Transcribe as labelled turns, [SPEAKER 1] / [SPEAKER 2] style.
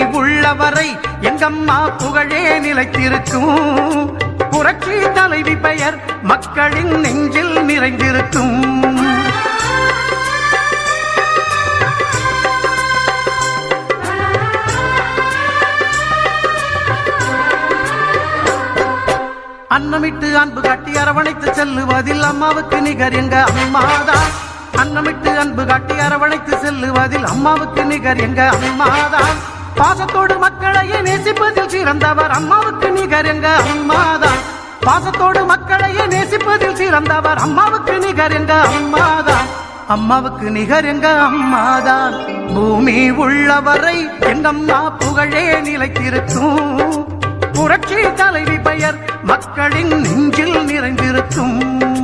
[SPEAKER 1] உள்ளவரை எங்கம்மா புகழே நிலைத்திருக்கும். புரட்சி தலைவி பெயர் மக்களின் நெஞ்சில் நிறைந்திருக்கும். அன்னமிட்டு அன்பு காட்டி அரவணைத்து செல்லுவதில் அம்மாவுக்கு நிகர் எங்க அம்மாதான். அன்னமிட்டு அன்பு காட்டி அரவணைத்து செல்லுவதில் அம்மாவுக்கு நிகர் எங்க அம்மாதான். பாசத்தோடு மக்களையே நேசிப்பதில் சிறந்தவர் அம்மாவுக்கு நிகர் எங்க அம்மாதான். பாசத்தோடு மக்களையே நேசிப்பதில் சிறந்தவர் அம்மாவுக்கு நிகர் எங்க அம்மாதான். அம்மாவுக்கு நிகர் எங்க அம்மாதான். பூமி உள்ளவரை எங்கம்மா புகழே நிலைத்திருக்கும். புரட்சி தலைவி பெயர் மக்களின் நெஞ்சில் நிறைந்திருக்கும்.